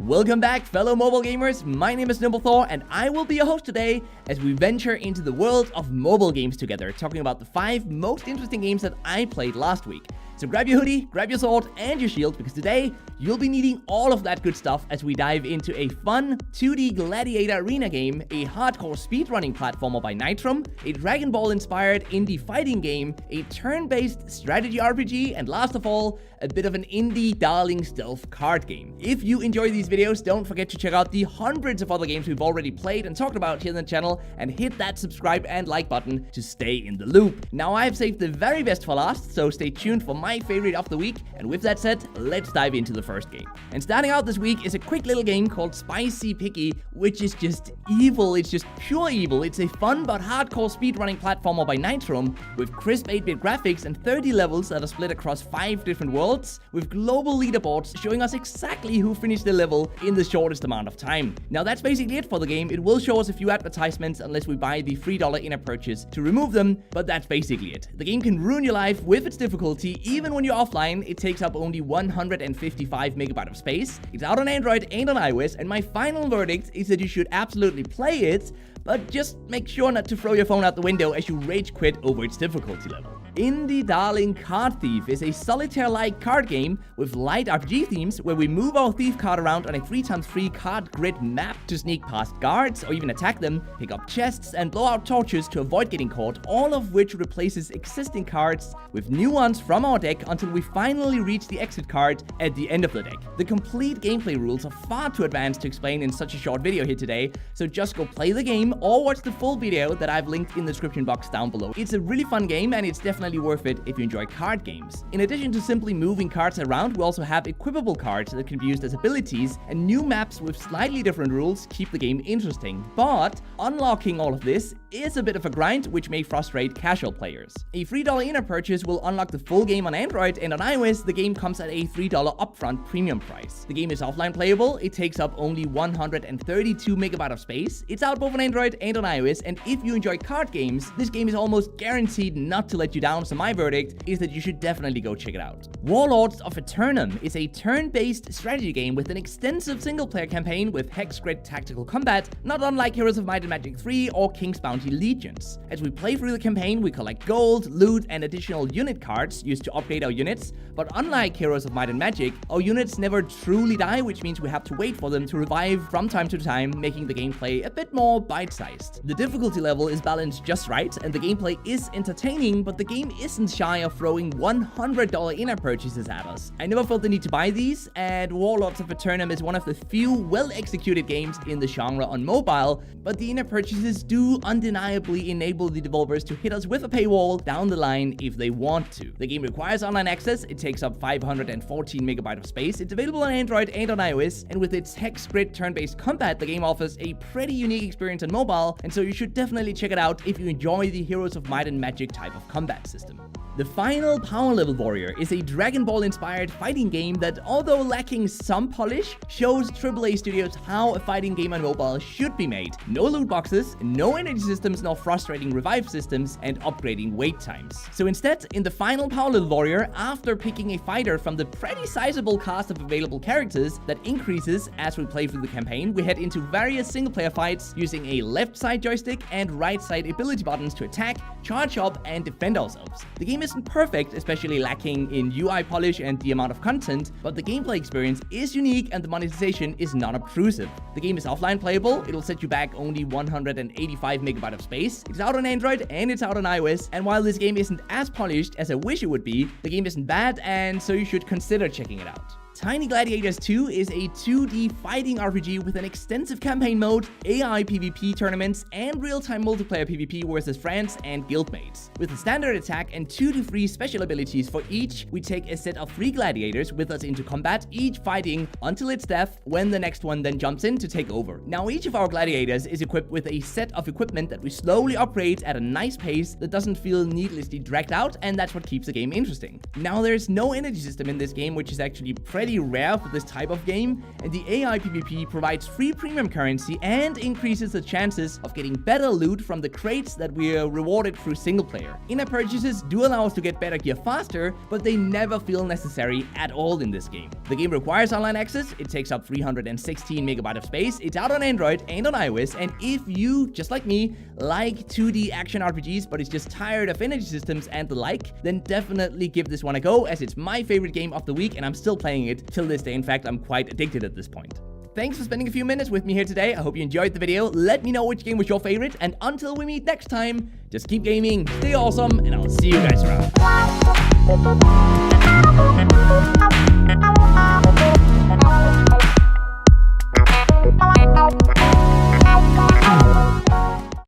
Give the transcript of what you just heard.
Welcome back, fellow mobile gamers. My name is NimbleThor, and I will be your host today as we venture into the world of mobile games together, talking about the 5 most interesting games that I played last week. So grab your hoodie, grab your sword, and your shield, because today you'll be needing all of that good stuff as we dive into a fun 2D gladiator arena game, a hardcore speedrunning platformer by Nitrum, a Dragon Ball-inspired indie fighting game, a turn-based strategy RPG, and last of all, a bit of an indie darling stealth card game. If you enjoy these videos, don't forget to check out the hundreds of other games we've already played and talked about here on the channel, and hit that subscribe and like button to stay in the loop. Now, I've saved the very best for last, so stay tuned for my favorite of the week, and with that said, let's dive into the first game. And starting out this week is a quick little game called Spicy Piggy, which is just evil. It's just pure evil. It's a fun but hardcore speedrunning platformer by Nitrum with crisp 8-bit graphics and 30 levels that are split across 5 different worlds, with global leaderboards showing us exactly who finished the level in the shortest amount of time. Now, that's basically it for the game. It will show us a few advertisements unless we buy the $3 in-app purchase to remove them, but that's basically it. The game can ruin your life with its difficulty. Even when you're offline, it takes up only 155 megabytes of space. It's out on Android and on iOS, and my final verdict is that you should absolutely play it, but just make sure not to throw your phone out the window as you rage quit over its difficulty level. Indie Darling Card Thief is a solitaire-like card game with light RPG themes where we move our thief card around on a 3x3 card grid map to sneak past guards or even attack them, pick up chests, and blow out torches to avoid getting caught, all of which replaces existing cards with new ones from our deck until we finally reach the exit card at the end of the deck. The complete gameplay rules are far too advanced to explain in such a short video here today, so just go play the game or watch the full video that I've linked in the description box down below. It's a really fun game, and it's definitely worth it if you enjoy card games. In addition to simply moving cards around, we also have equipable cards that can be used as abilities, and new maps with slightly different rules keep the game interesting. But unlocking all of this is a bit of a grind, which may frustrate casual players. A $3 in-app purchase will unlock the full game on Android, and on iOS, the game comes at a $3 upfront premium price. The game is offline playable, it takes up only 132 megabytes of space, it's out both on Android and on iOS, and if you enjoy card games, this game is almost guaranteed not to let you down, so my verdict is that you should definitely go check it out. Warlords of Aternum is a turn-based strategy game with an extensive single-player campaign with hex grid tactical combat, not unlike Heroes of Might and Magic 3 or King's Bounty Legions. As we play through the campaign, we collect gold, loot, and additional unit cards used to upgrade our units, but unlike Heroes of Might and Magic, our units never truly die, which means we have to wait for them to revive from time to time, making the gameplay a bit more bite-sized. The difficulty level is balanced just right, and the gameplay is entertaining, but the game isn't shy of throwing $100 in-app purchases at us. I never felt the need to buy these, and Warlords of Aternum is one of the few well-executed games in the genre on mobile, but the in-app purchases do undeniably enable the developers to hit us with a paywall down the line if they want to. The game requires online access, it takes up 514 megabytes of space, it's available on Android and on iOS, and with its hex grid turn-based combat, the game offers a pretty unique experience on mobile, and so you should definitely check it out if you enjoy the Heroes of Might and Magic type of combat system. The Final Power Level Warrior is a Dragon Ball-inspired fighting game that, although lacking some polish, shows AAA studios how a fighting game on mobile should be made. No loot boxes, no energy systems, nor frustrating revive systems, and upgrading wait times. So instead, in the Final Power Level Warrior, after picking a fighter from the pretty sizable cast of available characters that increases as we play through the campaign, we head into various single-player fights using a left side joystick and right side ability buttons to attack, charge up, and defend ourselves. The game isn't perfect, especially lacking in UI polish and the amount of content, but the gameplay experience is unique and the monetization is non-obtrusive. The game is offline playable, it'll set you back only 185 megabytes of space, it's out on Android and it's out on iOS, and while this game isn't as polished as I wish it would be, the game isn't bad, and so you should consider checking it out. Tiny Gladiators 2 is a 2D fighting RPG with an extensive campaign mode, AI PvP tournaments, and real-time multiplayer PvP versus friends and guildmates. With a standard attack and 2 to 3 special abilities for each, we take a set of 3 gladiators with us into combat, each fighting until its death, when the next one then jumps in to take over. Now, each of our gladiators is equipped with a set of equipment that we slowly upgrade at a nice pace that doesn't feel needlessly dragged out, and that's what keeps the game interesting. Now, there's no energy system in this game, which is actually pretty already rare for this type of game, and the AI PvP provides free premium currency and increases the chances of getting better loot from the crates that we're rewarded through single player. In-app purchases do allow us to get better gear faster, but they never feel necessary at all in this game. The game requires online access, it takes up 316 megabytes of space, it's out on Android and on iOS, and if you, just like me, like 2D action RPGs but is just tired of energy systems and the like, then definitely give this one a go, as it's my favorite game of the week and I'm still playing it till this day. In fact, I'm quite addicted at this point. Thanks for spending a few minutes with me here today. I hope you enjoyed the video. Let me know which game was your favorite, and until we meet next time, just keep gaming, stay awesome, and I'll see you guys around.